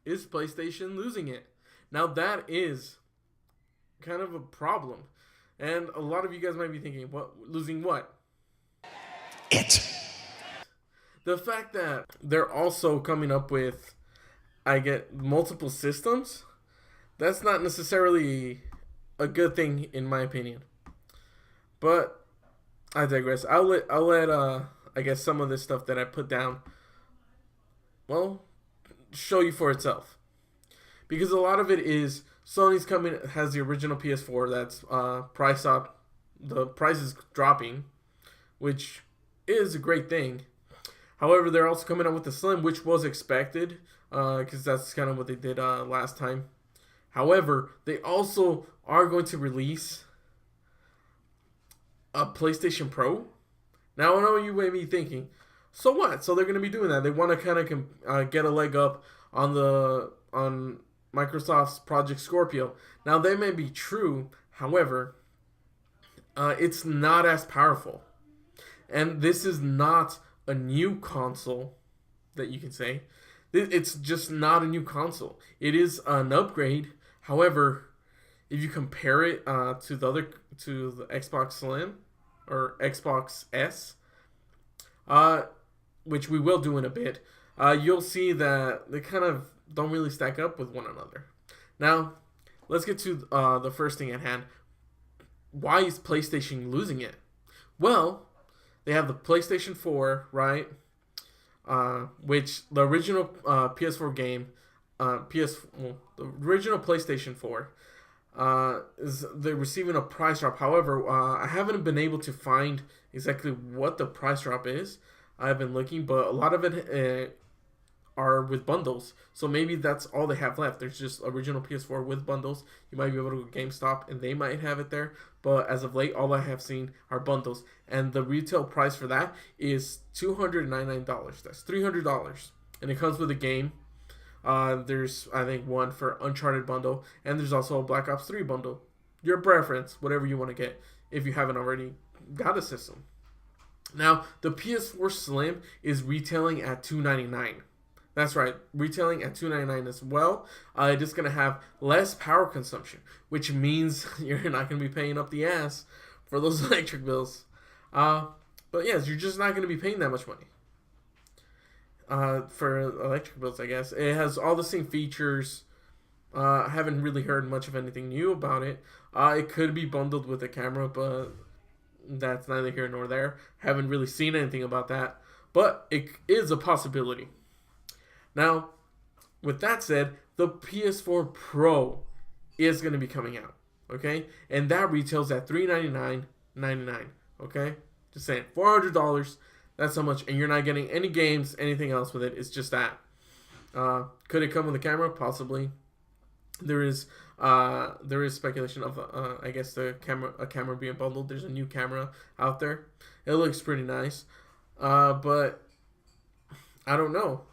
is PlayStation losing it? Now that is kind of a problem. And a lot of you guys might be thinking, what, losing what? It. The fact that they're also coming up with, I get multiple systems, that's not necessarily a good thing in my opinion. But I digress. I'll let I guess some of this stuff that I put down, well, show you for itself. Because a lot of it is Sony's coming has the original PS4 that's price up, the price is dropping, which is a great thing. However, they're also coming out with the Slim, which was expected, because that's kind of what they did last time. However, they also are going to release a PlayStation Pro. Now, I know you may be thinking, so what? So they're going to be doing that. They want to kind of get a leg up on Microsoft's Project Scorpio. Now, they may be true. However, it's not as powerful. And this is not a new console that you can say. It's just not a new console. It is an upgrade. However, if you compare it to the Xbox Slim or Xbox S, which we will do in a bit, you'll see that they kind of don't really stack up with one another. Now, let's get to the first thing at hand. Why is PlayStation losing it? Well, they have the PlayStation 4, right? Which the original PS4 game, the original PlayStation 4, they're receiving a price drop. However, I haven't been able to find exactly what the price drop is. I've been looking, but a lot of it are with bundles. So maybe that's all they have left. There's just original PS4 with bundles. You might be able to go to GameStop and they might have it there. But as of late, all I have seen are bundles. And the retail price for that is $299. That's $300. And it comes with a game. There's, I think, one for Uncharted bundle. And there's also a Black Ops 3 bundle. Your preference, whatever you want to get, if you haven't already got a system. Now, the PS4 Slim is retailing at $299. That's right, retailing at $299 as well. It is going to have less power consumption, which means you're not going to be paying up the ass for those electric bills. But yes, you're just not going to be paying that much money for electric bills, I guess. It has all the same features. I haven't really heard much of anything new about it. It could be bundled with a camera, but that's neither here nor there. Haven't really seen anything about that, but it is a possibility. Now, with that said, the PS4 Pro is going to be coming out, okay? And that retails at $399.99, okay? Just saying, $400, that's how much, and you're not getting any games, anything else with it. It's just that. Could it come with a camera? Possibly. There is speculation of, I guess, a camera being bundled. There's a new camera out there. It looks pretty nice, but I don't know.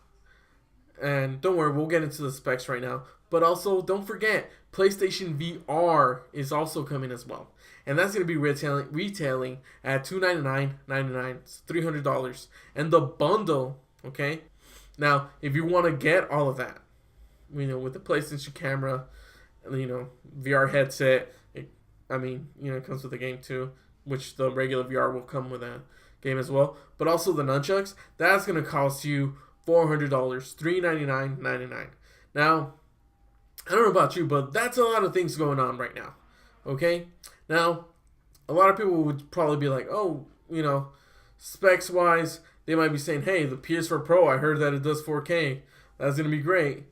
And don't worry, we'll get into the specs right now. But also, don't forget, PlayStation VR is also coming as well. And that's going to be retailing at $299.99. It's $300. And the bundle, okay? Now, if you want to get all of that, with the PlayStation camera, VR headset, it comes with the game too, which the regular VR will come with a game as well. But also the nunchucks, that's going to cost you $400, $399.99. Now, I don't know about you, but that's a lot of things going on right now. Okay? Now, a lot of people would probably be like, oh, specs wise, they might be saying, hey, the PS4 Pro, I heard that it does 4K. That's going to be great.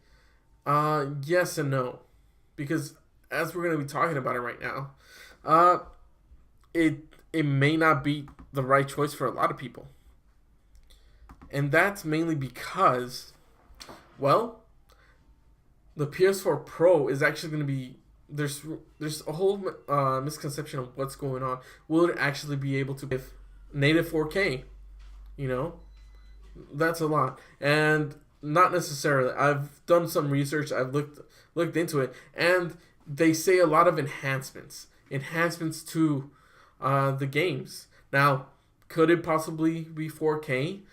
Yes and no. Because as we're going to be talking about it right now, it may not be the right choice for a lot of people. And that's mainly because, well, the PS4 Pro is actually going to be, there's a whole misconception of what's going on. Will it actually be able to give native 4K? That's a lot. And not necessarily. I've done some research. I've looked into it. And they say a lot of enhancements to the games. Now, could it possibly be 4K?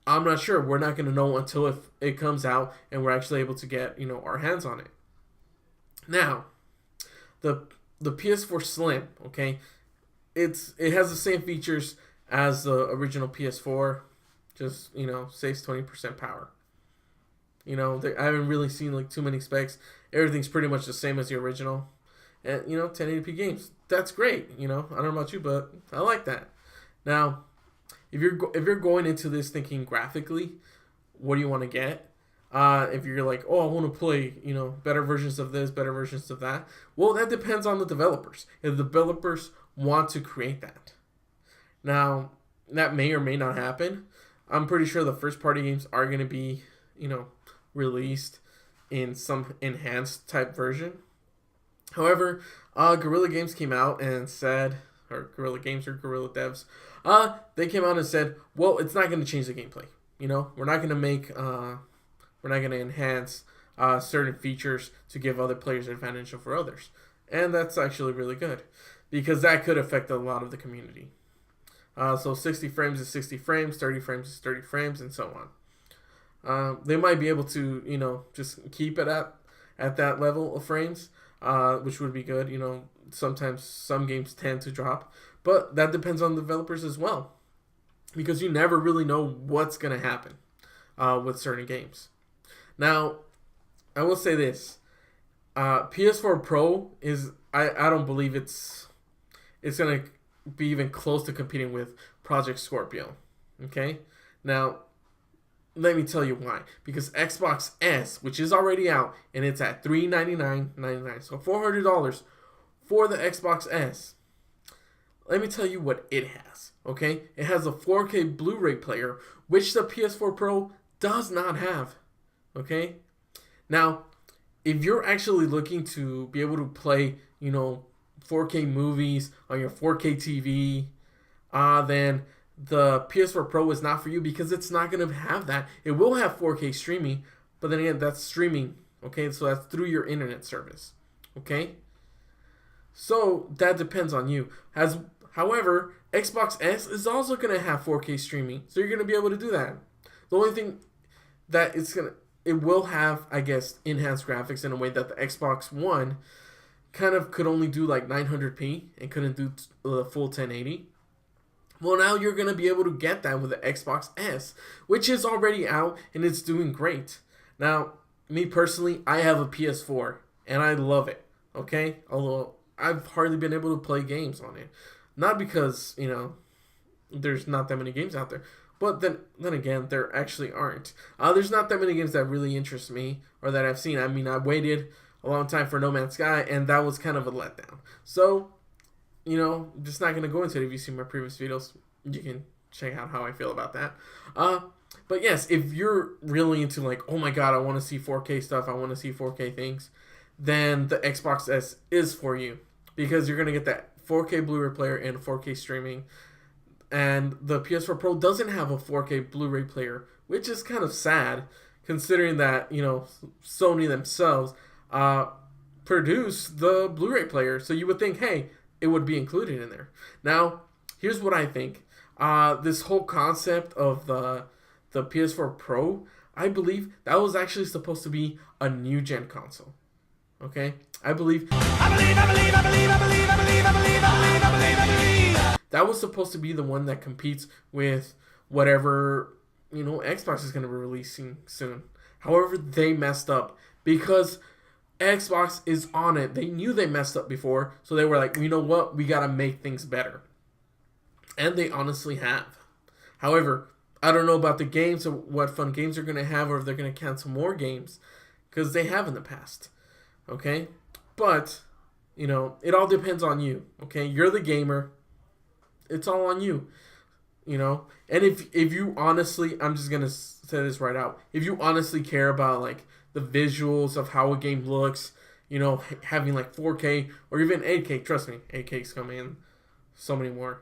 I'm not sure. We're not going to know until if it comes out and we're actually able to get, our hands on it. Now, the PS4 Slim, okay, it has the same features as the original PS4, just saves 20% power. I haven't really seen like too many specs. Everything's pretty much the same as the original, and 1080p games. That's great. I don't know about you, but I like that. Now, if you're going into this thinking graphically, what do you want to get? If you're like, oh, I want to play, better versions of this, better versions of that. Well, that depends on the developers. If the developers want to create that. Now, that may or may not happen. I'm pretty sure the first party games are going to be, released in some enhanced type version. However, Guerrilla Games came out and said, or Guerrilla Games or Guerrilla Devs, they came out and said, well, it's not going to change the gameplay. We're not going to we're not going to enhance certain features to give other players an advantage over others. And that's actually really good because that could affect a lot of the community. So 60 frames is 60 frames, 30 frames is 30 frames, and so on. They might be able to, just keep it at that level of frames, which would be good. Sometimes some games tend to drop, but that depends on the developers as well, because you never really know what's going to happen with certain games. Now, I will say this: PS4 Pro is I don't believe it's going to be even close to competing with Project Scorpio. Okay, now. Let me tell you why. Because Xbox S, which is already out, and it's at $399.99, so $400 for the Xbox S. Let me tell you what it has, okay? It has a 4K Blu-ray player, which the PS4 Pro does not have, okay? Now, if you're actually looking to be able to play, 4K movies on your 4K TV, then the PS4 Pro is not for you because it's not going to have that. It will have 4K streaming, but then again, that's streaming, okay? So that's through your internet service, okay? So that depends on you. However, Xbox S is also going to have 4K streaming, so you're going to be able to do that. The only thing that it will have, I guess, enhanced graphics in a way that the Xbox One kind of could only do like 900p and couldn't do the full 1080. Well, now you're going to be able to get that with the Xbox S, which is already out and it's doing great. Now, me personally, I have a PS4 and I love it, okay? Although I've hardly been able to play games on it. Not because, there's not that many games out there, but then again, there actually aren't. There's not that many games that really interest me or that I've seen. I mean, I waited a long time for No Man's Sky and that was kind of a letdown. So, just not going to go into it. If you see my previous videos, you can check out how I feel about that. But yes, if you're really into like, oh my god, I want to see 4K stuff, I want to see 4K things, then the Xbox S is for you. Because you're going to get that 4K Blu-ray player and 4K streaming. And the PS4 Pro doesn't have a 4K Blu-ray player, which is kind of sad, considering that, Sony themselves produce the Blu-ray player. So you would think, hey, it would be included in there. Now, here's what I think. This whole concept of the PS4 Pro, I believe that was actually supposed to be a new gen console. Okay? I believe that was supposed to be the one that competes with whatever, Xbox is going to be releasing soon. However, they messed up because Xbox is on it. They knew they messed up before, so they were like, you know what? We got to make things better. And they honestly have. However, I don't know about the games or what fun games they're going to have or if they're going to cancel more games because they have in the past. Okay? But, it all depends on you. Okay? You're the gamer. It's all on you. And if you honestly, I'm just going to say this right out. If you honestly care about, like, the visuals of how a game looks, having like 4K or even 8K. Trust me, 8K's coming in. So many more.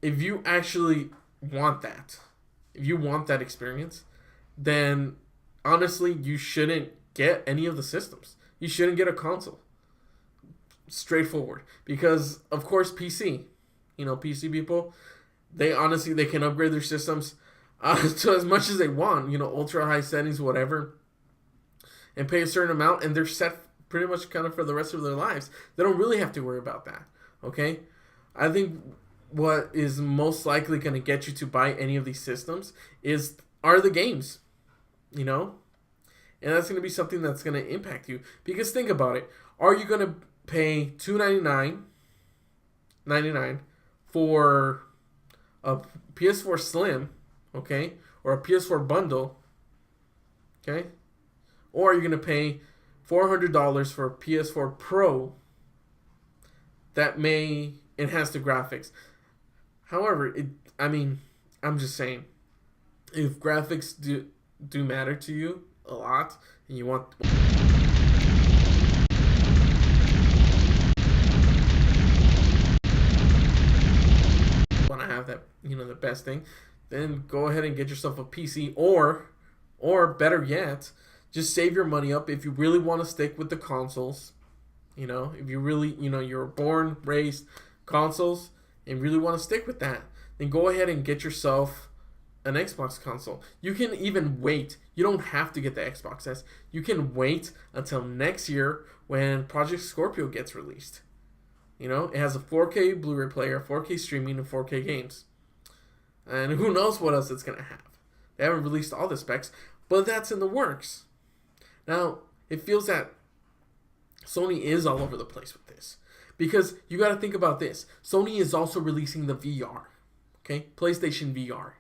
If you actually want that, if you want that experience, then honestly, you shouldn't get any of the systems. You shouldn't get a console. Straightforward. Because, of course, PC. PC people, they can upgrade their systems. to as much as they want, ultra high settings, whatever, and pay a certain amount, and they're set pretty much kind of for the rest of their lives. They don't really have to worry about that. Okay, I think what is most likely going to get you to buy any of these systems are the games, and that's going to be something that's going to impact you. Because think about it: are you going to pay $299 for a PS4 Slim, okay, or a PS4 bundle, okay, or are you going to pay $400 for a PS4 Pro that may enhance the graphics? However, I'm just saying, if graphics do matter to you a lot, and you want to have that, the best thing, then go ahead and get yourself a PC, or better yet, just save your money up if you really want to stick with the consoles. If you really, you're born, raised consoles, and really want to stick with that, then go ahead and get yourself an Xbox console. You can even wait. You don't have to get the Xbox S. You can wait until next year when Project Scorpio gets released. It has a 4K Blu-ray player, 4K streaming, and 4K games. And who knows what else it's going to have. They haven't released all the specs, but that's in the works. Now, it feels that Sony is all over the place with this. Because you got to think about this. Sony is also releasing the VR. Okay? PlayStation VR.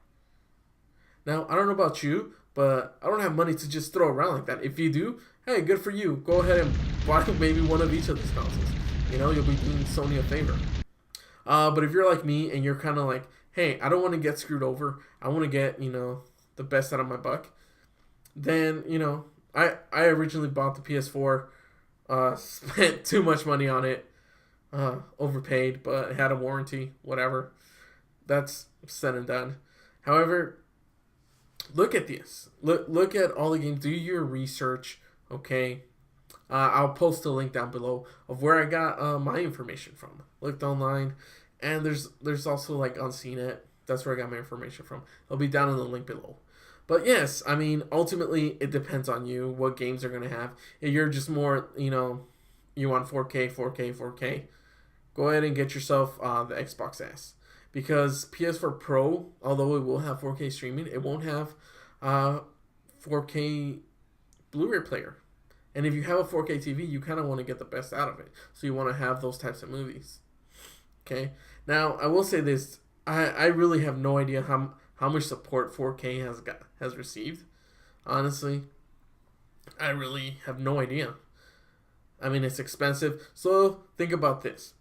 Now, I don't know about you, but I don't have money to just throw around like that. If you do, hey, good for you. Go ahead and buy maybe one of each of these consoles. You'll be doing Sony a favor. But if you're like me and you're kind of like, hey, I don't want to get screwed over. I want to get, the best out of my buck. Then, I originally bought the PS4. Spent too much money on it. Overpaid, but it had a warranty. Whatever. That's said and done. However, look at this. Look at all the games. Do your research, okay? I'll post a link down below of where I got my information from. Looked online, and there's also like on CNET. That's where I got my information from. It'll be down in the link below. But yes, ultimately it depends on you what games are gonna have. If you're just more, you want 4K, go ahead and get yourself the Xbox S. Because PS4 Pro, although it will have 4K streaming, it won't have 4K Blu-ray player. And if you have a 4K TV, you kind of want to get the best out of it. So you want to have those types of movies. Okay? Now, I will say this. I really have no idea how much support 4K has received. Honestly, I really have no idea. It's expensive. So think about this.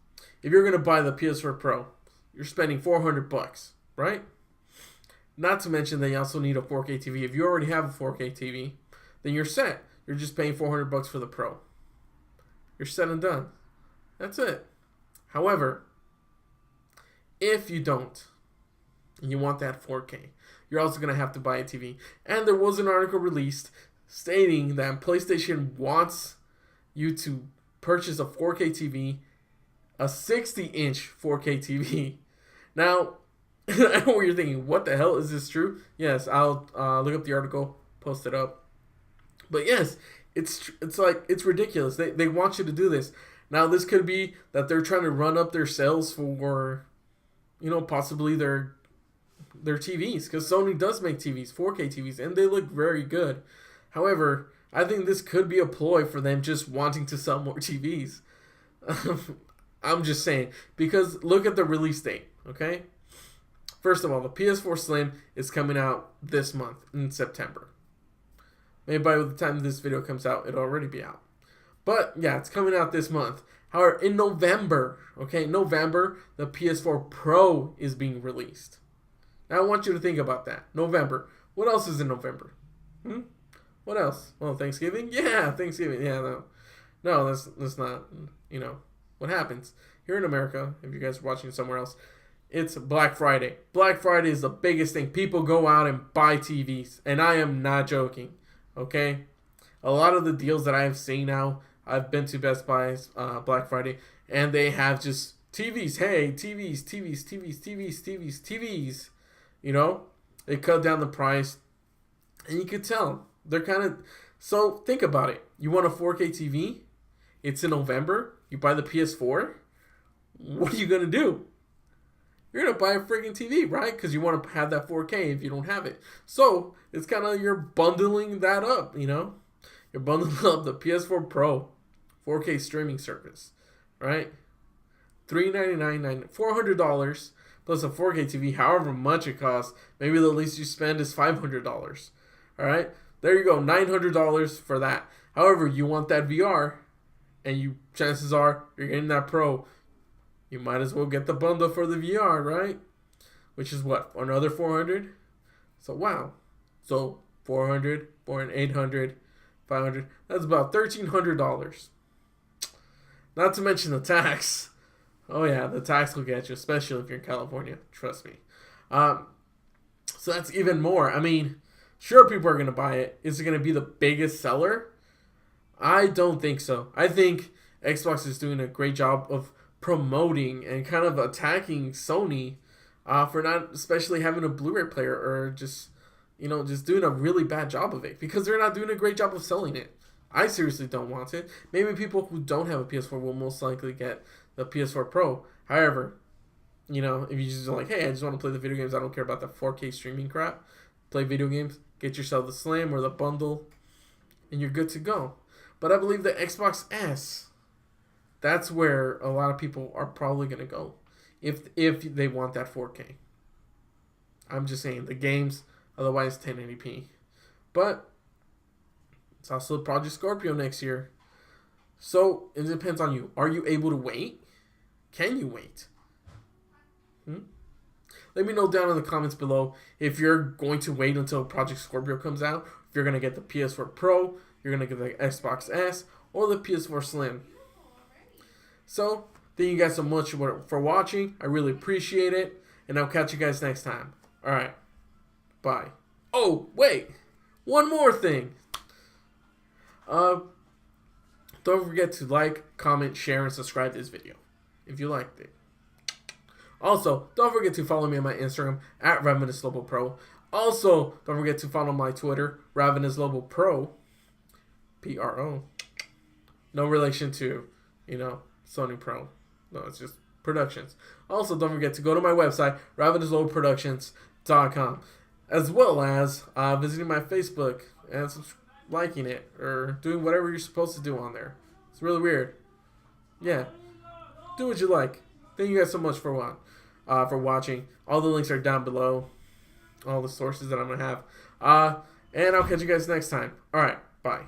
If you're going to buy the PS4 Pro, you're spending $400, right? Not to mention that you also need a 4K TV. If you already have a 4K TV, then you're set. You're just paying $400 for the Pro. You're set and done. That's it. However, if you don't, and you want that 4K, you're also going to have to buy a TV. And there was an article released stating that PlayStation wants you to purchase a 4K TV, a 60-inch 4K TV. Now, I know what you're thinking. What the hell? Is this true? Yes, I'll look up the article, post it up. But yes, it's ridiculous. They want you to do this. Now, this could be that they're trying to run up their sales for, possibly their TVs. Because Sony does make TVs, 4K TVs, and they look very good. However, I think this could be a ploy for them just wanting to sell more TVs. I'm just saying. Because look at the release date, okay? First of all, the PS4 Slim is coming out this month in September. Maybe by the time this video comes out, it'll already be out. But yeah, it's coming out this month. However, in November, the PS4 Pro is being released. Now I want you to think about that. November. What else is in November? What else? Well, Thanksgiving? Yeah, Thanksgiving. Yeah, no, that's not, what happens. Here in America, if you guys are watching somewhere else, it's Black Friday. Black Friday is the biggest thing. People go out and buy TVs, and I am not joking. Okay, a lot of the deals that I have seen now, I've been to Best Buy's Black Friday, and they have just TVs. Hey, TVs. They cut down the price, and you could tell they're kind of. So think about it. You want a 4K TV? It's in November. You buy the PS4. What are you gonna do? You're gonna buy a freaking TV, right? Because you want to have that 4K if you don't have it. So it's kind of you're bundling that up. You know, you're bundling up the PS4 Pro 4K streaming service, right? $399, $400 plus a 4K TV, however much it costs. Maybe the least you spend is $500. All right, there you go, $900 for that. However, you want that VR, and you chances are you're getting that Pro. You might as well get the bundle for the VR, right? Which is what, another $400? So wow, so 400, 800, 500. That's about $1,300. Not to mention the tax. Oh yeah, the tax will get you, especially if you're in California. Trust me. So that's even more. I mean, sure, people are going to buy it. Is it going to be the biggest seller? I don't think so. I think Xbox is doing a great job of promoting and kind of attacking Sony for not especially having a Blu-ray player, or just, you know, just doing a really bad job of it, because they're not doing a great job of selling it. I seriously don't want it. Maybe people who don't have a PS4 will most likely get the PS4 Pro. However, you know, if you just like, hey, I just want to play the video games, I don't care about the 4K streaming crap, play video games, get yourself the Slim or the bundle, and you're good to go. But I believe the Xbox S, that's where a lot of people are probably going to go if they want that 4K. I'm just saying, the games, otherwise 1080p. But it's also Project Scorpio next year. So it depends on you. Are you able to wait? Can you wait? Let me know down in the comments below if you're going to wait until Project Scorpio comes out. If you're going to get the PS4 Pro, you're going to get the Xbox S, or the PS4 Slim. So, thank you guys so much for watching. I really appreciate it. And I'll catch you guys next time. Alright. Bye. Oh, wait. One more thing. Don't forget to like, comment, share, and subscribe to this video if you liked it. Also, don't forget to follow me on my Instagram at Ravenouslobo Pro. Also, don't forget to follow my Twitter, Ravenouslobo Pro. Pro. No relation to, you know, Sony Pro. No, it's just productions. Also, don't forget to go to my website, RavenouslobProductions.com, as well as visiting my Facebook and liking it or doing whatever you're supposed to do on there. It's really weird. Yeah. Do what you like. Thank you guys so much for watching. All the links are down below. All the sources that I'm going to have. And I'll catch you guys next time. Alright. Bye.